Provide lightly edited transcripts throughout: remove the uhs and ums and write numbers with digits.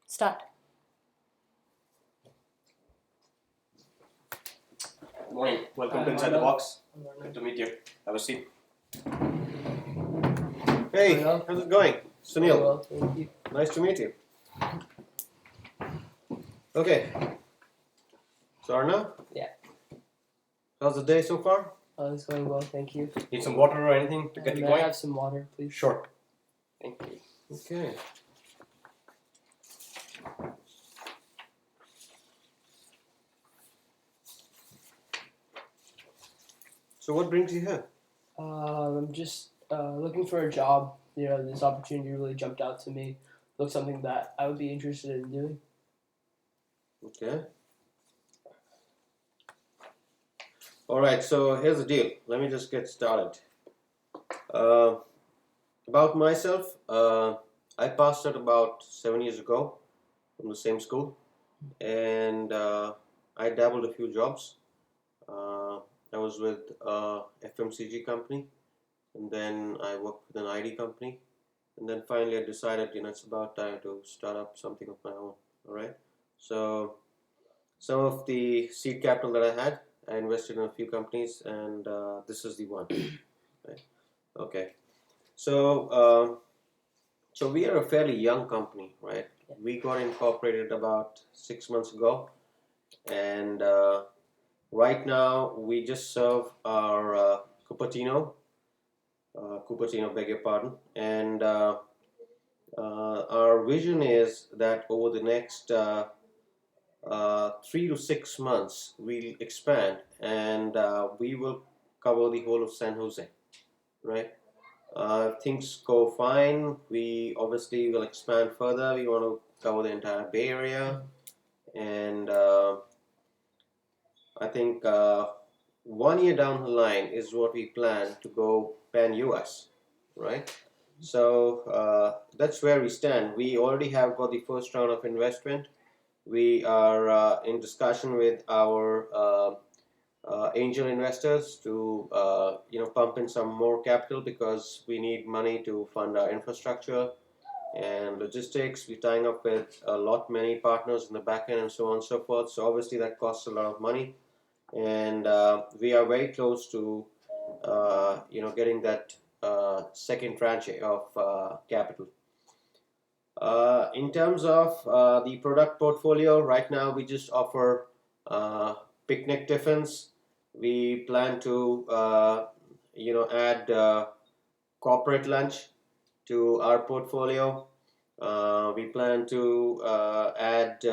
Start. Good morning. Welcome to Inside the Box. Good to meet you. Have a seat. Hey, how's it going? Sunil. Well, thank you. Nice to meet you. Okay. So Arnav? Yeah. How's the day so far? It's going well, thank you. Need some water or anything to get you May I going? have some water, please? Sure. Thank you. Okay. So what brings you here? I'm just looking for a job. This opportunity really jumped out to me. Looks something that I would be interested in doing. Okay. Alright, so here's the deal. Let me just get started. About myself, I passed out about 7 years ago from the same school, and I dabbled a few jobs. I was with a FMCG company, and then I worked with an ID company, and then finally I decided, it's about time to start up something of my own. Alright, so some of the seed capital that I had, I invested in a few companies, and this is the one. Right? Okay, so so we are a fairly young company, right? We got incorporated about 6 months ago, and right now we just serve our Cupertino, beg your pardon, and our vision is that over the next 3 to 6 months we'll expand, and we will cover the whole of San Jose, right? If things go fine, we obviously will expand further. We want to cover the entire Bay Area, and I think 1 year down the line is what we plan to go pan-US, right? So that's where we stand. We already have got the first round of investment. We are in discussion with our angel investors to pump in some more capital, because we need money to fund our infrastructure and logistics. We're tying up with many partners in the back end and so on and so forth. So obviously that costs a lot of money, and we are very close to getting that second tranche of capital. In terms of the product portfolio, right now we just offer picnic tiffins. We plan to add corporate lunch to our portfolio. We plan to add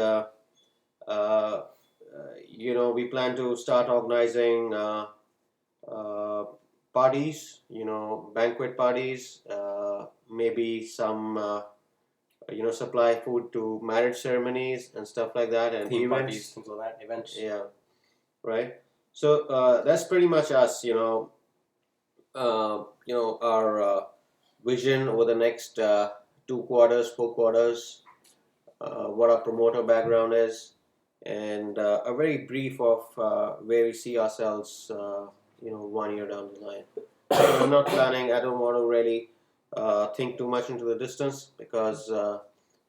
we plan to start organizing parties, banquet parties, maybe some supply food to marriage ceremonies and stuff like that, and Theme events. parties, things like that, events. Yeah, right. So that's pretty much us. Our vision over the next 2 quarters, 4 quarters, what our promoter background is, and a very brief of where we see ourselves, 1 year down the line. I'm not planning. I don't want to really think too much into the distance, because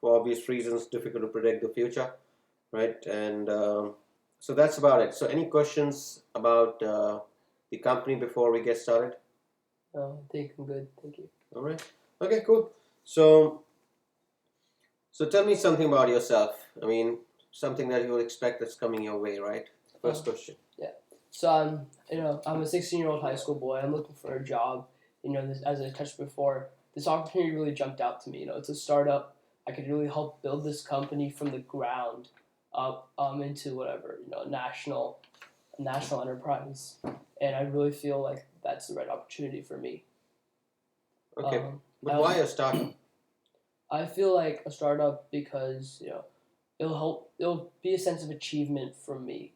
for obvious reasons, difficult to predict the future, right? And so that's about it. So any questions about the company before we get started? I think I'm good, thank you. All right. Okay, cool. So tell me something about yourself. I mean, something that you would expect that's coming your way, right? First question. Yeah. So I'm a 16-year-old high school boy. I'm looking for a job. As I touched before, this opportunity really jumped out to me. It's a startup. I could really help build this company from the ground up into whatever, national enterprise. And I really feel like that's the right opportunity for me. Okay. But why a startup? I feel like a startup because it'll be a sense of achievement for me,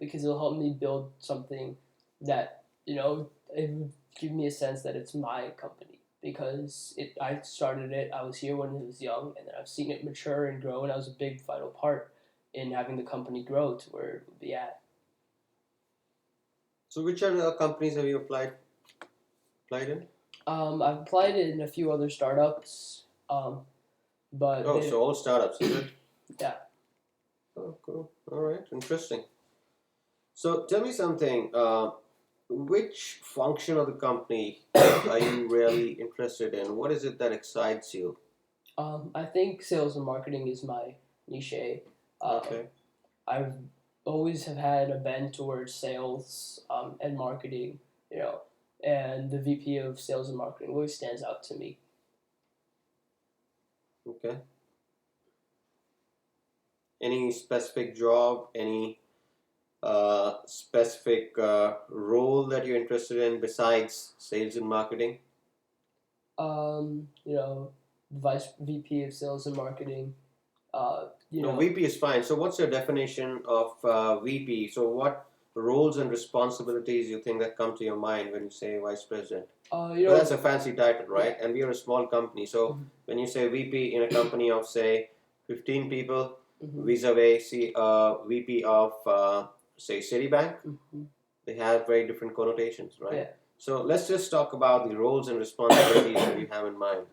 because it'll help me build something that it would give me a sense that it's my company, because I started it. I was here when it was young, and then I've seen it mature and grow, and I was a big vital part in having the company grow to where it would be at. So which other companies have you applied in? I've applied in a few other startups, but so all startups, is it? Yeah. Oh, cool. All right, interesting. So tell me something. Which function of the company are you really interested in? What is it that excites you? I think sales and marketing is my niche. Okay. I've always have had a bend towards sales and marketing, you know, and the VP of sales and marketing always stands out to me. Okay. Any specific job? Any specific role that you're interested in besides sales and marketing? You know, vice VP of sales and marketing. You No, know, VP is fine. So, what's your definition of VP? So, what roles and responsibilities you think that come to your mind when you say vice president? you Well, that's know, a fancy title, yeah. right? And we are a small company. So, Mhm, when you say VP in a company of, say, 15 people, mhm, vis-a-vis VP of, say, Citibank, mhm. they have very different connotations, right? Yeah. So, let's just talk about the roles and responsibilities that you have in mind.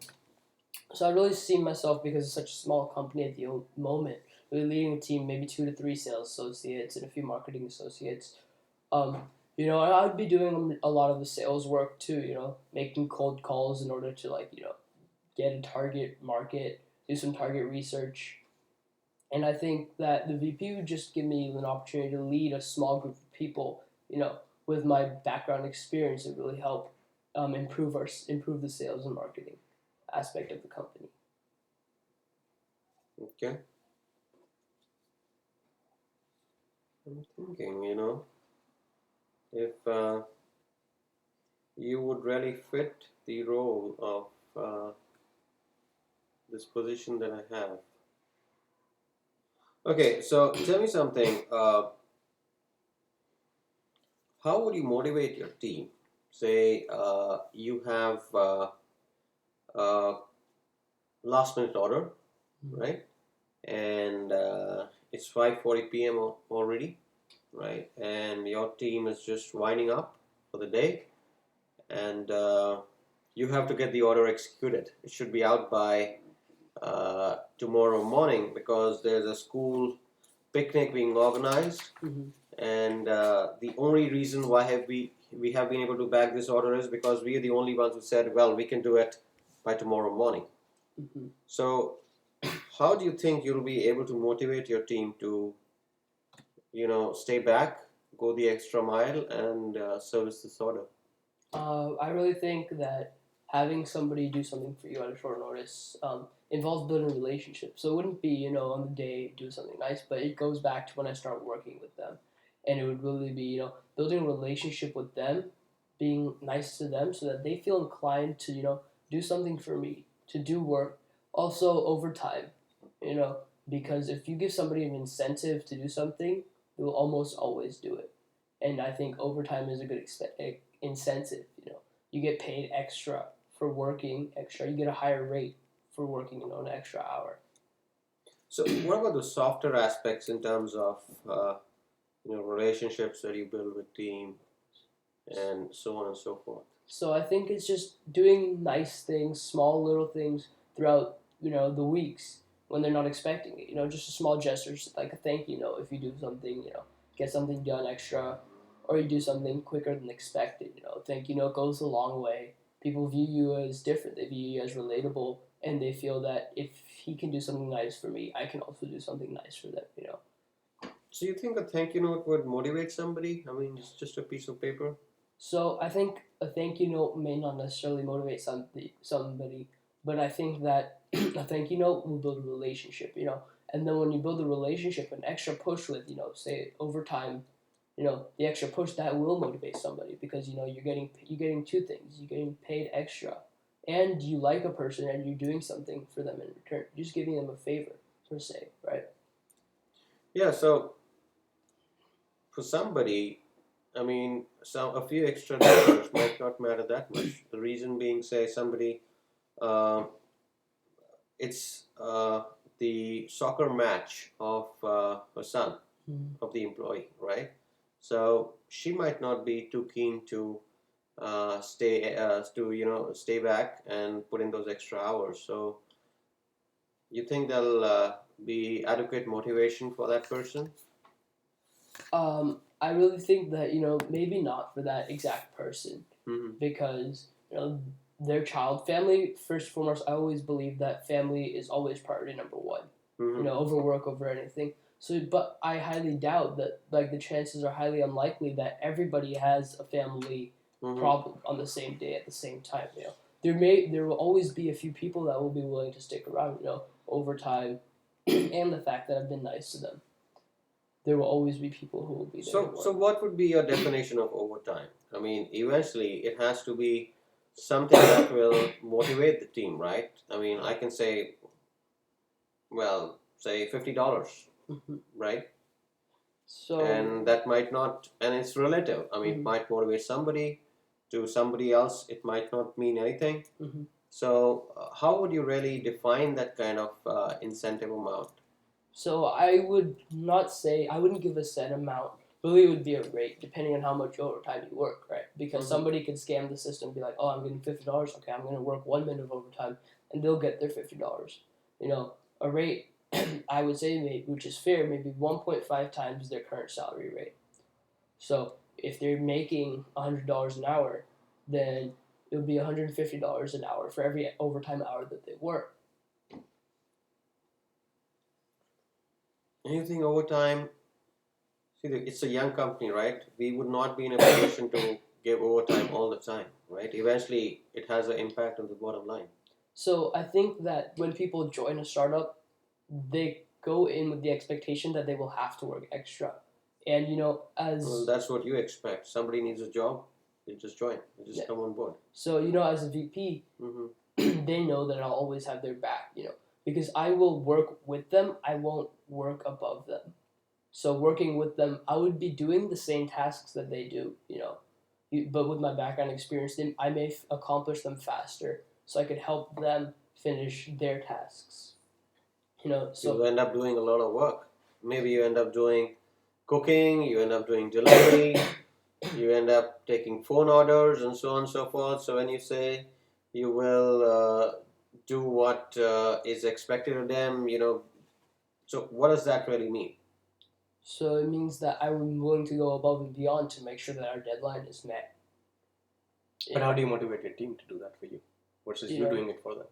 So I really see myself because it's such a small company at the moment, really leading a team, maybe 2 to 3 sales associates and a few marketing associates. Um, I'd be doing a lot of the sales work too. Making cold calls in order to get a target market, do some target research, and I think that the VP would just give me an opportunity to lead a small group of people. With my background experience, it really help improve the sales and marketing aspect of the company. Okay. I'm thinking, if you would really fit the role of this position that I have. Okay, so tell me something. How would you motivate your team? Say you have a last minute order, right? And it's 5:40 p.m. Already, right? And your team is just winding up for the day, and you have to get the order executed. It should be out by tomorrow morning because there's a school picnic being organized, Mm-hmm. and the only reason why have we have been able to bag this order is because we are the only ones who said, well, we can do it by tomorrow morning. Mm-hmm. So, how do you think you'll be able to motivate your team to, stay back, go the extra mile, and service this order? I really think that having somebody do something for you at a short notice involves building a relationship. So it wouldn't be, on the day do something nice, but it goes back to when I start working with them. And it would really be, building a relationship with them, being nice to them so that they feel inclined to, do something for me, to do work. Also, overtime, you know, because if you give somebody an incentive to do something, they will almost always do it. And I think overtime is a good incentive. You get paid extra for working extra. You get a higher rate for working, an extra hour. So, what about the softer aspects in terms of relationships that you build with team and so on and so forth? So I think it's just doing nice things, small little things throughout, the weeks when they're not expecting it. Just a small gesture, just like a thank you note if you do something, get something done extra, or you do something quicker than expected. Thank you note goes a long way. People view you as different. They view you as relatable, and they feel that if he can do something nice for me, I can also do something nice for them. So, you think a thank you note would motivate somebody? I mean, it's just a piece of paper. So I think a thank you note may not necessarily motivate somebody, but I think that a thank you note will build a relationship, and then when you build a relationship, an extra push with, say over time, the extra push that will motivate somebody because you're getting two things: you're getting paid extra, and you like a person and you're doing something for them in return. You're just giving them a favor per se, right? Yeah. So, for somebody, I mean, a few extra dollars might not matter that much. The reason being, say, somebody, uh, it's the soccer match of her son, Mm. of the employee, right? So she might not be too keen to stay back and put in those extra hours. So you think be adequate motivation for that person? I really think that maybe not for that exact person Mm-hmm. because their child family first and foremost. I always believe that family is always priority number one. Mm-hmm. Over work, over anything. So, but I highly doubt that. Like the chances are highly unlikely that everybody has a family Mm-hmm. problem on the same day at the same time. There will always be a few people that will be willing to stick around. Over time, and the fact that I've been nice to them. There will always be people who will be there. So what would be your definition of overtime? I mean, eventually it has to be something that will motivate the team, right? I mean, I can say, well, say $50, Mhm. right? So And that might not, and it's relative. I mean, it Mhm. might motivate somebody. To somebody else, it might not mean anything. Mhm. So, how would you really define that kind of incentive amount? So I would not say I wouldn't give a set amount. Really, it would be a rate depending on how much overtime you work, right? Because Mhm. somebody could scam the system, and be like, "Oh, I'm getting $50. Okay, I'm going to work 1 minute of overtime, and they'll get their $50." A rate I would say maybe, which is fair, maybe 1.5 times their current salary rate. So if they're making $100 an hour, then it would be $150 an hour for every overtime hour that they work. Anything overtime? See, it's a young company, right? We would not be in a position to give overtime all the time, right? Eventually, it has an impact on the bottom line. So I think that when people join a startup, they go in with the expectation that they will have to work extra. And Well, as that's what you expect. Somebody needs a job, you just join, you just yeah, come on board. so as a VP, Mm-hmm. they know that I'll always have their back. Because I will work with them, I won't work above them. So working with them, I would be doing the same tasks that they do. But with my background experience, then I may accomplish them faster, so I could help them finish their tasks. You'll So end up doing a lot of work. Maybe you end up doing cooking, you end up doing delivery, you end up taking phone orders, and so on and so forth. So when you say you will do what is expected of them, so what does that really mean? So it means that I'm willing to go above and beyond to make sure that our deadline is met. But how do you motivate your team to do that for you versus you know, doing it for them?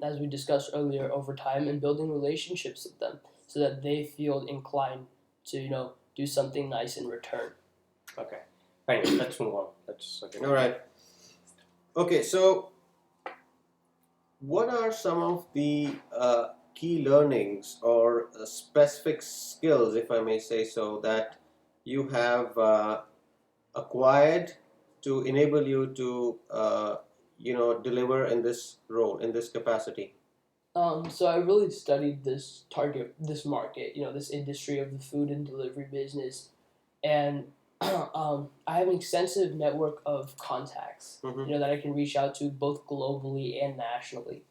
as we discussed earlier, over time and building relationships with them so that they feel inclined to do something nice in return. Okay. Fine. Let's move on. Let's. Okay. All right. Okay, so what are some of the key learnings or specific skills, if I may say so, that you have acquired to enable you to, deliver in this role, in this capacity? So I really studied this market, this industry of the food and delivery business, and I have an extensive network of contacts, Mm-hmm. that I can reach out to both globally and nationally,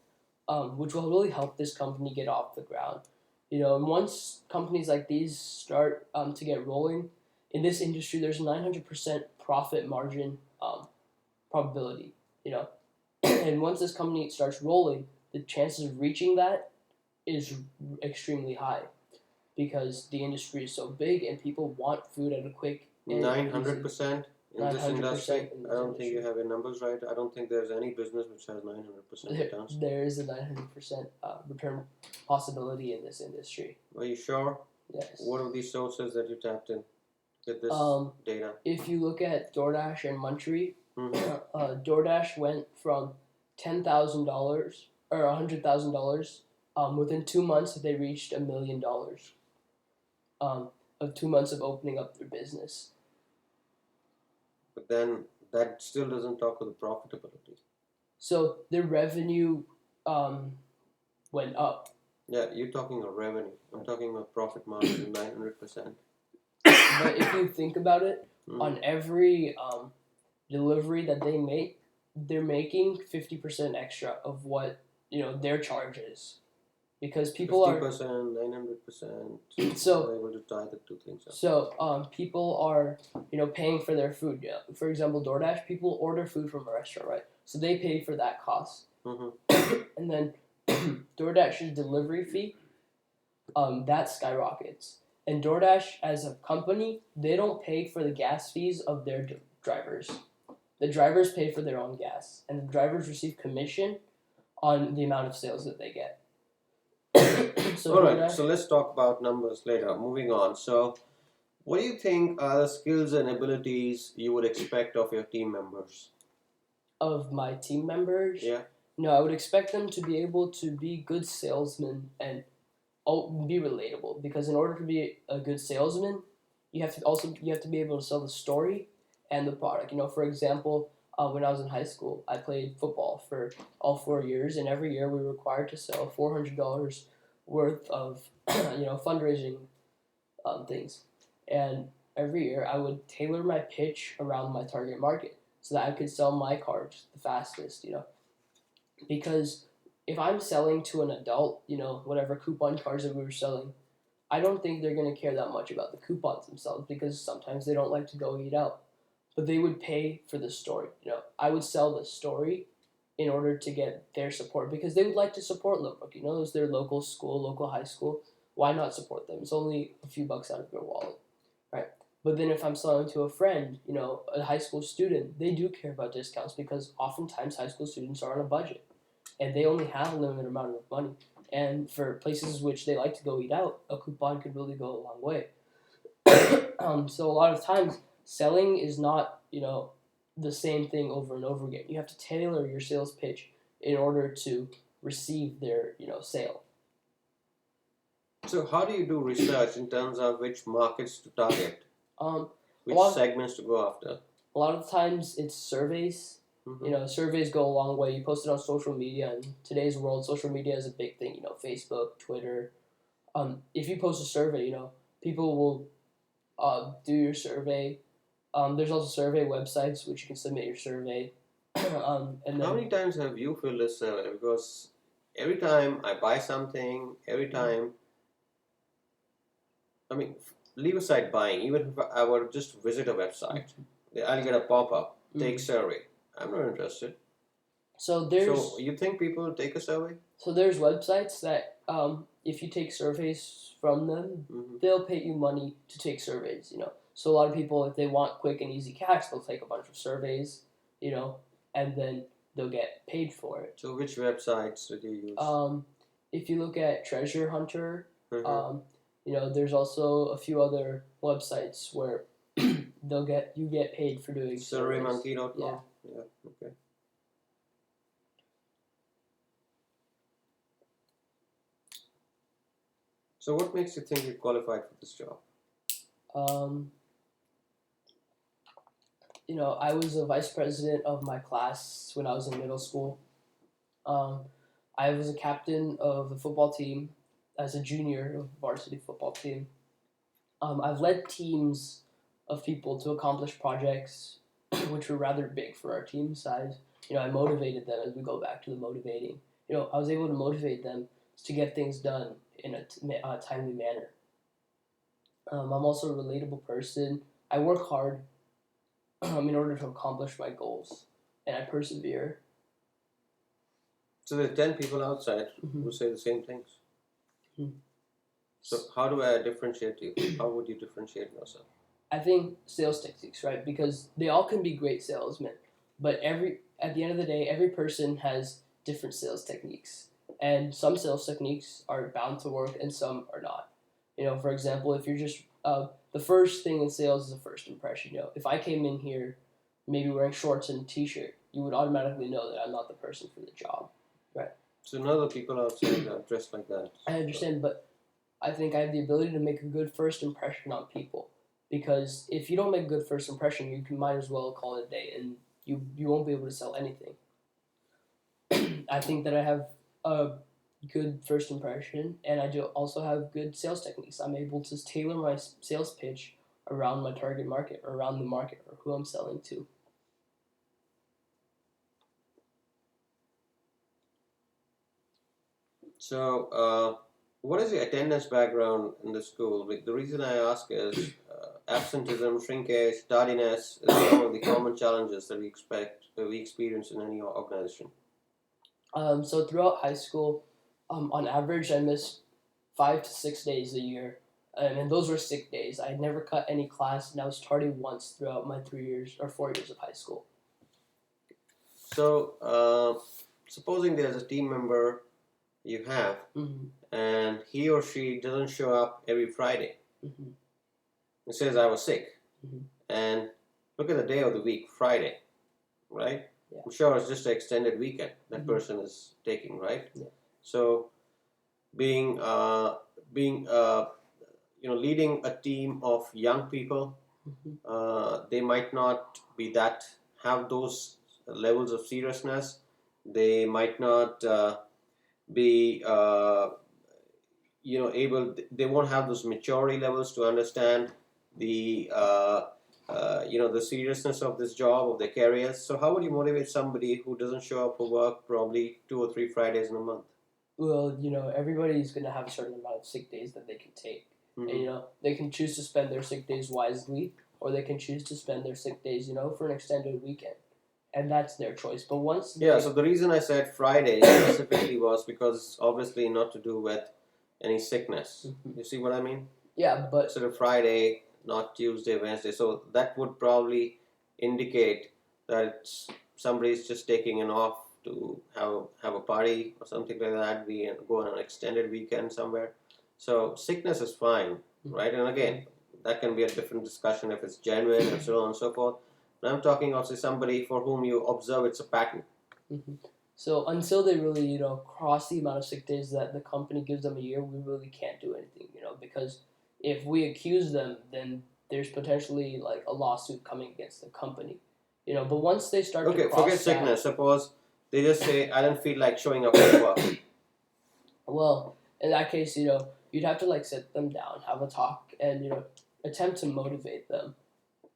which will really help this company get off the ground. And once companies like these start to get rolling in this industry, there's a 900% profit margin probability. And once this company starts rolling, the chances of reaching that is extremely high because the industry is so big and people want food at a quick and 900% in this 900% industry? in this I don't think you industry. have your numbers right. I don't think there's any business which has 900% returns. There is a 900% return possibility in this industry. Are you sure? Yes. What are these sources that you tapped in with this data? If you look at DoorDash and Munchery, Mm-hmm. DoorDash went from $10,000 or $100,000. Within 2 months, they reached $1 million. Of 2 months of opening up their business. But then that still doesn't talk of the profitability. So their revenue went up. Yeah, you're talking of revenue. I'm talking about profit margin, 900%. But if you think about it, Mm. on every delivery that they make, they're making 50% extra of what their charge is, because people 50%, 900%. So- You're able to tie the two things up. So people are paying for their food. Yeah. For example, DoorDash, people order food from a restaurant, right? So they pay for that cost, Mm-hmm. and then DoorDash's delivery fee that skyrockets. And DoorDash, as a company, they don't pay for the gas fees of their drivers. The drivers pay for their own gas, and the drivers receive commission on the amount of sales that they get. So All right, DoorDash, so let's talk about numbers later. Moving on. So, what do you think are the skills and abilities you would expect of your team members? of my team members, Yeah. no, I would expect them to be able to be good salesmen and be relatable. Because in order to be a good salesman, you have to be able to sell the story and the product. For example, when I was in high school, I played football for all 4 years, and every year we were required to sell $400 worth of fundraising things. And every year I would tailor my pitch around my target market so that I could sell my cards the fastest. Because if I'm selling to an adult, whatever coupon cards that we were selling, I don't think they're going to care that much about the coupons themselves because sometimes they don't like to go eat out. But they would pay for the story. I would sell the story in order to get their support because they would like to support Lowbrook. It's their local school, local high school. Why not support them? It's only a few bucks out of their wallet, right? But then if I'm selling to a friend, a high school student, they do care about discounts because oftentimes high school students are on a budget and they only have a limited amount of money. And for places which they like to go eat out, a coupon could really go a long way. So a lot of times, selling is not, the same thing over and over again. You have to tailor your sales pitch in order to receive their, sale. So, how do you do research in terms of which markets to target, Um, which lot of- segments to go after? a lot of the times it's surveys. Mhm. Surveys go a long way. You post it on social media. In today's world, social media is a big thing. Facebook, Twitter. If you post a survey, people will do your survey. There's also survey websites which you can submit your survey. And How then many times have you filled a survey? Because every time I buy something, every time, leave aside buying, even if I were to just visit a website, I'll get a pop up, take survey. I'm not interested. so there's So, you think people will take a survey? so there's websites that if you take surveys from them, Mhm. they'll pay you money to take surveys. So a lot of people, if they want quick and easy cash, they'll take a bunch of surveys, and then they'll get paid for it. So, which websites did you use? If you look at Treasure Hunter, Mhm. there's also a few other websites where you get paid for doing surveys. SurveyMonkey.com? Yeah. Yeah, okay. So, what makes you think you're qualified for this job? Um, I was a vice president of my class when I was in middle school. I was a captain of the football team as a junior of the varsity football team. I've led teams of people to accomplish projects which were rather big for our team size. I motivated them as we go back to the motivating. I was able to motivate them to get things done in a timely manner. I'm also a relatable person. I work hard in order to accomplish my goals, and I persevere. So, there are 10 people outside Mhm. who say the same things. Mhm. So, how do I differentiate you? How would you differentiate yourself? I think sales techniques, right? Because they all can be great salesmen, but at the end of the day, every person has different sales techniques, and some sales techniques are bound to work, and some are not. For example, if you're just the first thing in sales is a first impression. If I came in here, maybe wearing shorts and a t-shirt, you would automatically know that I'm not the person for the job. So, none of the people outside are dressed like that. I understand, but I think I have the ability to make a good first impression on people. Because if you don't make a good first impression, might as well call it a day, and you won't be able to sell anything. I think that I have a good first impression, and I do also have good sales techniques. I'm able to tailor my sales pitch around my target market, or around the market, or who I'm selling to. So, what is your attendance background in the school? The reason I ask is absenteeism, shrinkage, tardiness is some of the common challenges that we experience in any organization. So throughout high school, on average, I missed 5 to 6 days a year, and those were sick days. I had never cut any class, and I was tardy once throughout my 3 years or 4 years of high school. So, supposing there's a team member you have, Mm-hmm. and he or she doesn't show up every Friday. Mm-hmm. It says I was sick, Mhm. and look at the day of the week, Friday, right? Yeah. I'm sure it's just an extended weekend that Mhm. person is taking, right? Yeah. So, being leading a team of young people, Mm-hmm. they might not be that have those levels of seriousness. They might not be able. They won't have those maturity levels to understand the the seriousness of this job, of their careers. So how would you motivate somebody who doesn't show up for work probably 2 or 3 Fridays in a month? Well, everybody's gonna have a certain amount of sick days that they can take, and Mm-hmm. they can choose to spend their sick days wisely, or they can choose to spend their sick days, for an extended weekend, and that's their choice. But once they, Yeah, so the reason I said Friday specifically was because obviously not to do with any sickness. Mhm. You see what I mean? yeah, but Instead of Friday, not Tuesday, Wednesday. So that would probably indicate that somebody's just taking an off to have a party or something like that. We go on an extended weekend somewhere. So sickness is fine, right? And again, that can be a different discussion if it's genuine and so on and so forth. But I'm talking also somebody for whom you observe it's a pattern. Mhm. So until they really, cross the amount of sick days that the company gives them a year, we really can't do anything, because if we accuse them, then there's potentially like a lawsuit coming against the company, But once they start to Okay, cross forget that, sickness. Suppose they just say, I don't feel like showing up at work. well, in that case, you'd have to like sit them down, have a talk, and attempt to motivate them.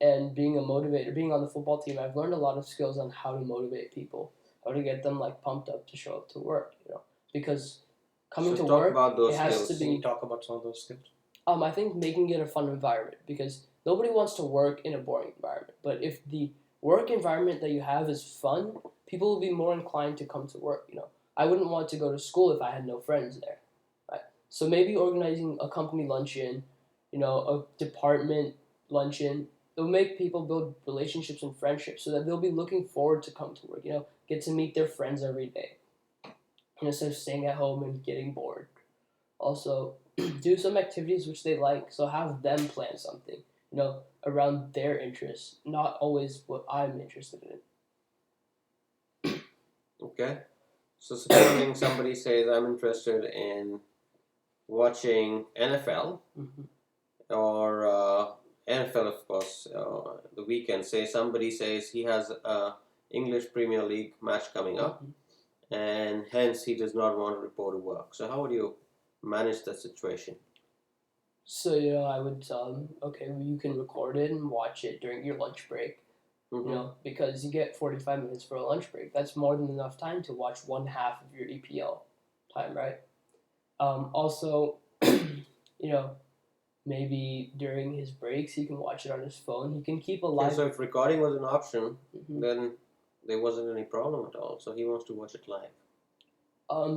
And being a motivator, being on the football team, I've learned a lot of skills on how to motivate people, how to get them like pumped up to show up to work. Because coming So to talk work, about those it has skills. to Can you be. talk about some of those skills? I think making it a fun environment, because nobody wants to work in a boring environment. But if the work environment that you have is fun, people will be more inclined to come to work. I wouldn't want to go to school if I had no friends there, right? So maybe organizing a company luncheon, a department luncheon, it'll make people build relationships and friendships so that they'll be looking forward to come to work. Get to meet their friends every day, instead of staying at home and getting bored. Also, do some activities which they like. So have them plan something, around their interests, not always what I'm interested in. Okay. So supposing somebody says, I'm interested in watching NFL Mhm. or NFL, of course, the weekend. Say somebody says he has a English Premier League match coming up, Mhm. and hence he does not want to report to work. So how would you manage that situation? So I would tell them, okay, well, you can record it and watch it during your lunch break. Mm-hmm. Because you get 45 minutes for a lunch break. That's more than enough time to watch one half of your EPL time, right? Also, maybe during his breaks, he can watch it on his phone. He can keep a Okay, live. so if recording was an option, Mhm. then there wasn't any problem at all. So he wants to watch it live.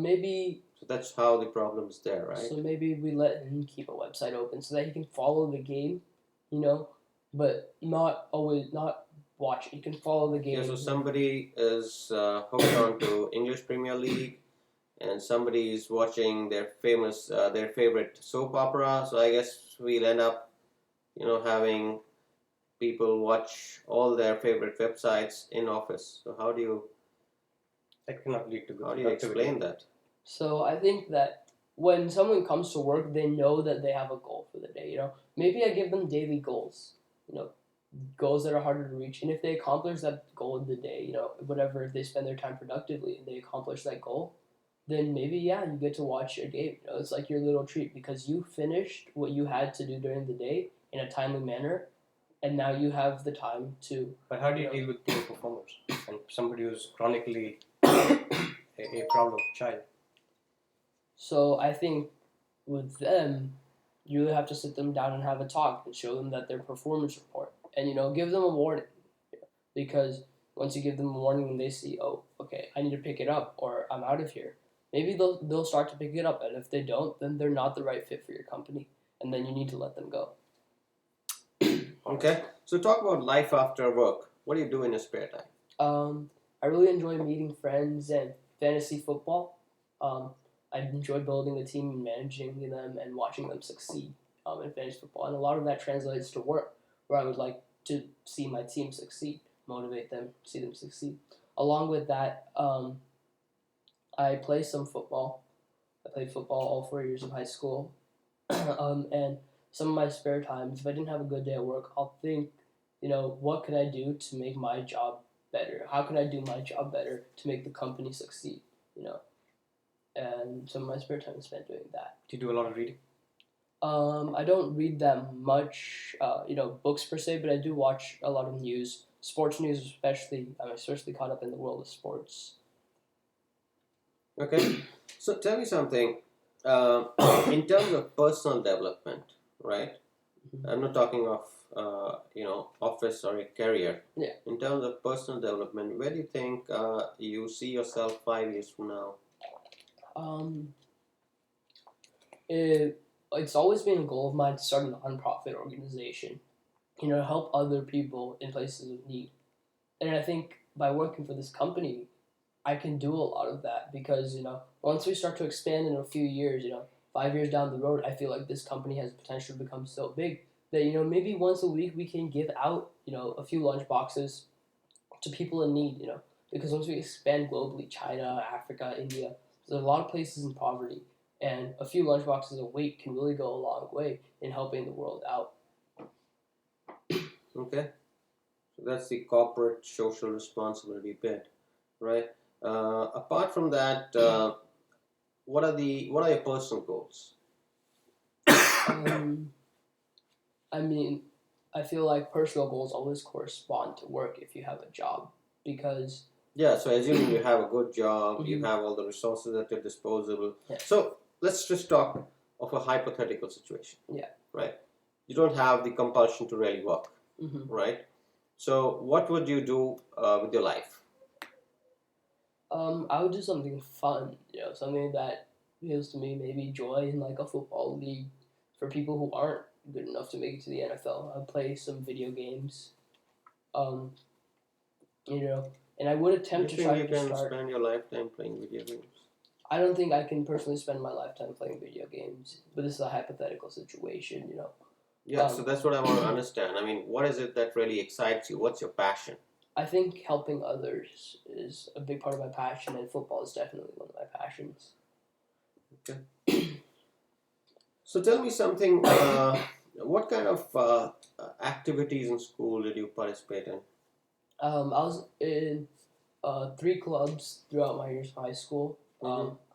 Maybe So that's how the problem is there, right? So maybe we let him keep a website open so that he can follow the game, but not watch it. He can follow the game. Yeah, so somebody is hooked on to English Premier League, and somebody is watching their favorite soap opera. So I guess we'll end up, having people watch all their favorite websites in office. So That cannot lead to good how do you productivity. explain that? So I think that when someone comes to work, they know that they have a goal for the day. Maybe I give them daily goals. Goals that are harder to reach, and if they accomplish that goal of the day, whatever, if they spend their time productively and they accomplish that goal, then maybe you get to watch your game. It's like your little treat because you finished what you had to do during the day in a timely manner, and now you have the time to. But how do you deal with poor performers and somebody who's chronically a problem child? So I think with them, you have to sit them down and have a talk and show them that their performance report, and give them a warning, because once you give them a warning and they see, oh, okay, I need to pick it up or I'm out of here, maybe they'll start to pick it up, and if they don't, then they're not the right fit for your company, and then you need to let them go. Okay. So talk about life after work. What do you do in your spare time? I really enjoy meeting friends and fantasy football. I enjoy building a team and managing them and watching them succeed in fantasy football. And a lot of that translates to work, where I would like to see my team succeed, motivate them, see them succeed. Along with that, I play some football. I played football all 4 years of high school. And some of my spare times, if I didn't have a good day at work, I'll think, what could I do to make my job better? How can I do my job better to make the company succeed? And some of my spare time is spent doing that. Do you do a lot of reading? I don't read that much, books per se, but I do watch a lot of news, sports news especially. I'm especially caught up in the world of sports. Okay. So tell me something. In terms of personal development, right? Mhm. I'm not talking of office or a career. Yeah. In terms of personal development, where do you think you see yourself 5 years from now? Um, it's always been a goal of mine to start a nonprofit organization, to help other people in places of need. And I think by working for this company, I can do a lot of that because, once we start to expand in a few years, 5 years down the road, I feel like this company has potential to become so big that, maybe once a week we can give out, a few lunch boxes to people in need, because once we expand globally, China, Africa, India, there's a lot of places in poverty. And a few lunch boxes a week can really go a long way in helping the world out. Okay. So that's the corporate social responsibility bit, right? Apart from that, what are your personal goals? I mean, I feel like personal goals always correspond to work if you have a job because Yeah, so assuming you have a good job, you Mhm. have all the resources at your disposal. Yeah. So let's just talk of a hypothetical situation. Yeah. Right? You don't have the compulsion to really work, Mhm. right? So what would you do with your life? I would do something fun, something that feels to me maybe joy in like a football league for people who aren't good enough to make it to the NFL. I'd play some video games, um, and I would Do you attempt to think try you to can start. spend your lifetime playing video games? I don't think I can personally spend my lifetime playing video games, but this is a hypothetical situation, Yeah, so Um, that's what I want to understand. I mean, what is it that really excites you? What's your passion? I think helping others is a big part of my passion, and football is definitely one of my passions. So tell me something. What kind of activities in school did you participate in? I was in 3 clubs throughout my years of high school.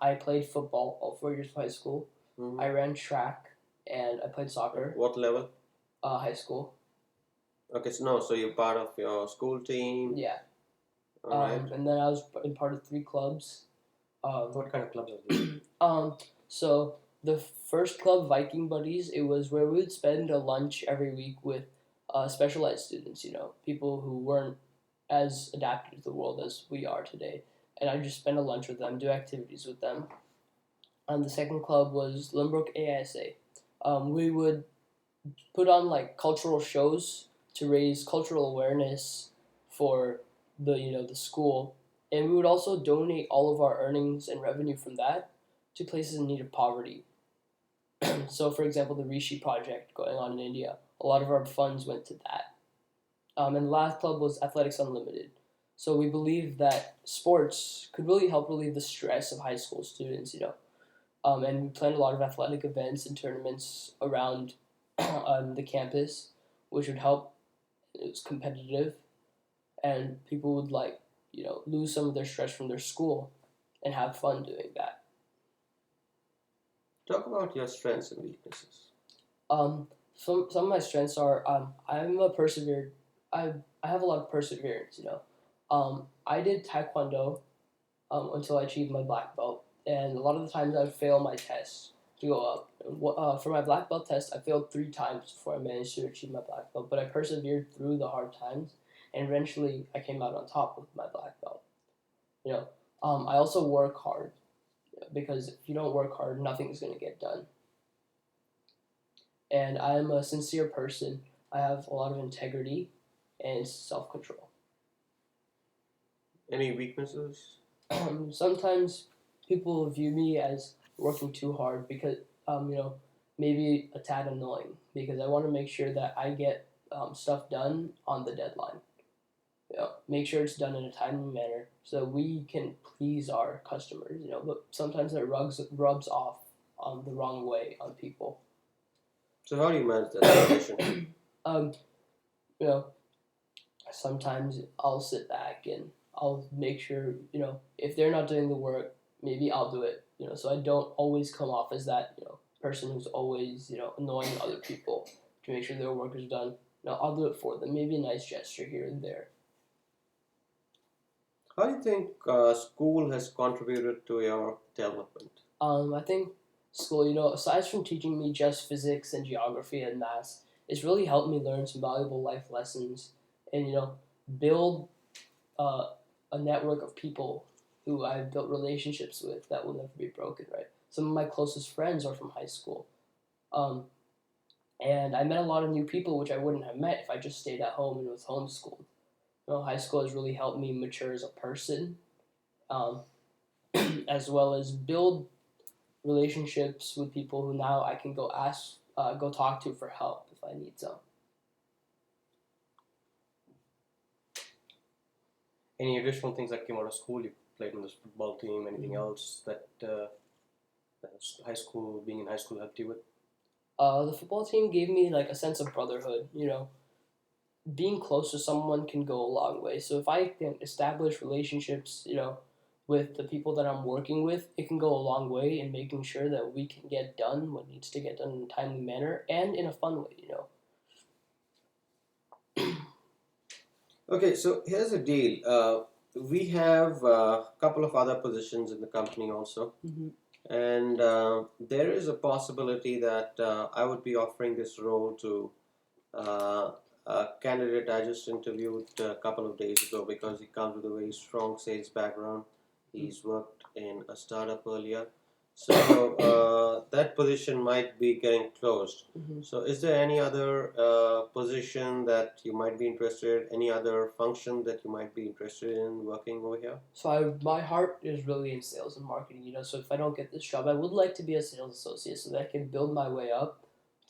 I played football all 4 years of high school. Mhm. I ran track, and I played soccer. What level? High school. Okay, so no, so you're part of your school team. Yeah. All right. And then I was in part of 3 clubs. What kind of clubs are these? So the first club, Viking Buddies, it was where we would spend a lunch every week with specialized students, people who weren't as adapted to the world as we are today. And I just spend a lunch with them, do activities with them. The second club was Limbrook AISA. We would put on like cultural shows to raise cultural awareness for the school, and we would also donate all of our earnings and revenue from that to places in need of poverty. So, for example, the Rishi project going on in India, a lot of our funds went to that. And the last club was Athletics Unlimited. So we believe that sports could really help relieve the stress of high school students, and we planned a lot of athletic events and tournaments around the campus, which would help. It was competitive, and people would lose some of their stress from their school and have fun doing that. Talk about your strengths and weaknesses. Some of my strengths are I'm a persevered. I have a lot of perseverance. I did taekwondo until I achieved my black belt, and a lot of the times I would fail my tests to go up. For my black belt test, I failed 3 times before I managed to achieve my black belt, but I persevered through the hard times, and eventually I came out on top with my black belt. I also work hard, because if you don't work hard, nothing's going to get done. And I'm a sincere person. I have a lot of integrity and self-control. Any weaknesses? Sometimes people view me as working too hard because, maybe a tad annoying because I want to make sure that I get stuff done on the deadline. Make sure it's done in a timely manner so that we can please our customers. But sometimes that rubs off the wrong way on people. So how do you manage that situation? Um, you know, Sometimes I'll sit back and I'll make sure, if they're not doing the work, maybe I'll do it, so I don't always come off as that, person who's always, annoying other people to make sure their work is done. I'll do it for them. Maybe a nice gesture here and there. How do you think school has contributed to your development? I think school, aside from teaching me just physics and geography and maths, it's really helped me learn some valuable life lessons and, build a network of people who I've built relationships with that will never be broken, right? Some of my closest friends are from high school. And I met a lot of new people which I wouldn't have met if I just stayed at home and was homeschooled. High school has really helped me mature as a person, as well as build relationships with people who now I can go talk to for help if I need some. Any additional things that came out of school? You played in this football team. Anything else that being in high school helped you with? The football team gave me like a sense of brotherhood. Being close to someone can go a long way. So if I can establish relationships, with the people that I'm working with, it can go a long way in making sure that we can get done what needs to get done in a timely manner and in a fun way. Okay, so here's the deal. We have a couple of other positions in the company also. Mm-hmm. And there is a possibility that I would be offering this role to a candidate I just interviewed a couple of days ago because he comes with a very strong sales background. He's worked in a startup earlier. So that position might be getting closed. Mm-hmm. So is there any other position that you might be interested in, any other function that you might be interested in working over here? So my heart is really in sales and marketing, So if I don't get this job, I would like to be a sales associate so that I can build my way up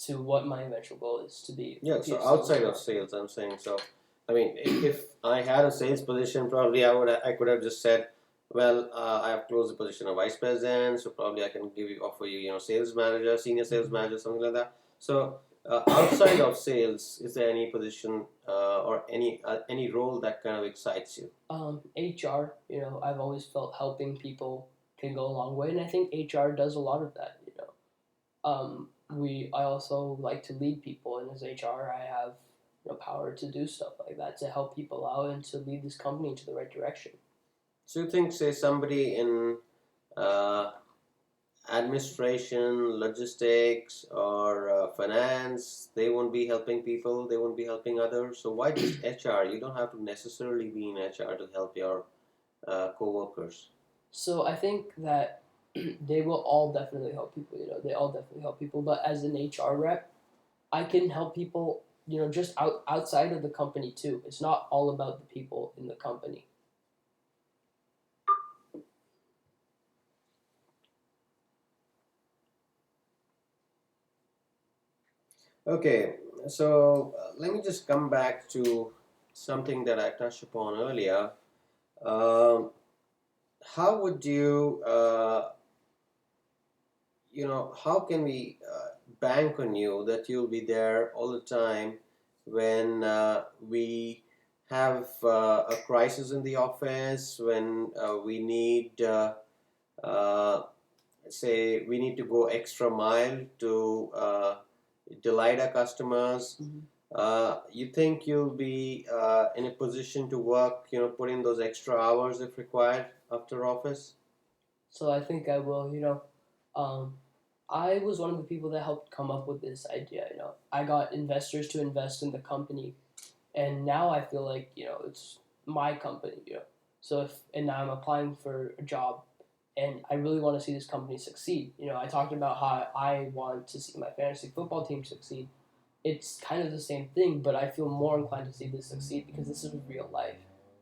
to what my eventual goal is to be. Yeah, so outside of sales, I'm saying. So, I mean, if I had a sales position, probably I could have just said, well, I have closed the position of vice president, so probably I can offer you, sales manager, senior sales manager, something like that. So, outside of sales, is there any position or any role that kind of excites you? HR, I've always felt helping people can go a long way, and I think HR does a lot of that. I also like to lead people, and as HR, I have power to do stuff like that to help people out and to lead this company into the right direction. So you think, say, somebody in administration, logistics, or finance, they won't be helping people, they won't be helping others. So why just HR? You don't have to necessarily be in HR to help your co-workers. So I think that they will all definitely help people. They all definitely help people. But as an HR rep, I can help people. Just outside of the company too. It's not all about the people in the company. Okay, so let me just come back to something that I touched upon earlier. How would you, how can we bank on you that you'll be there all the time when we have a crisis in the office, when we need, say, we need to go extra mile to delight our customers? Mm-hmm. You think you'll be in a position to work, put in those extra hours if required after office? So I think I will. I was one of the people that helped come up with this idea. I got investors to invest in the company, and now I feel like it's my company. So now I'm applying for a job, and I really want to see this company succeed. I talked about how I want to see my fantasy football team succeed. It's kind of the same thing, but I feel more inclined to see this succeed because this is real life,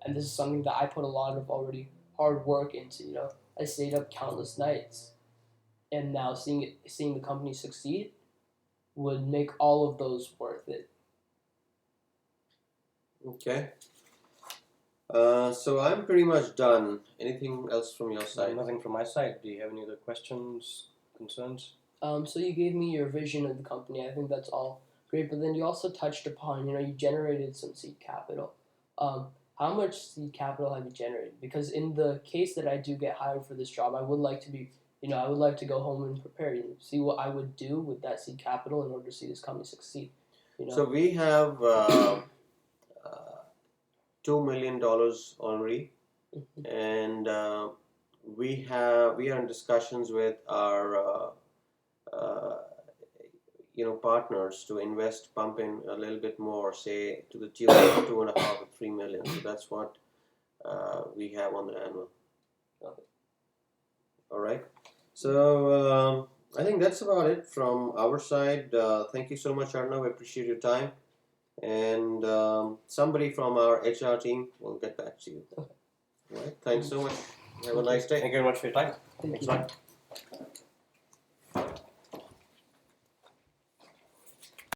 and this is something that I put a lot of already hard work into. I stayed up countless nights, and now seeing the company succeed would make all of those worth it. Okay. So I'm pretty much done. Anything else from your side? Nothing from my side. Do you have any other questions, concerns? So you gave me your vision of the company. I think that's all great. But then you also touched upon, you generated some seed capital. How much seed capital have you generated? Because in the case that I do get hired for this job, I would like to be, I would like to go home and prepare, see what I would do with that seed capital in order to see this company succeed. So we have $2 million already, and we are in discussions with our partners to pump in a little bit more, say to the tune of 2.5 or 3 million. So that's what we have on the annual. Okay. All right. So I think that's about it from our side. Thank you so much, Arnav. I appreciate your time. And somebody from our HR team will get back to you. Okay. All right. Thanks so much. Have a nice day. Thank you very much for your time. Thank Thanks you. a lot.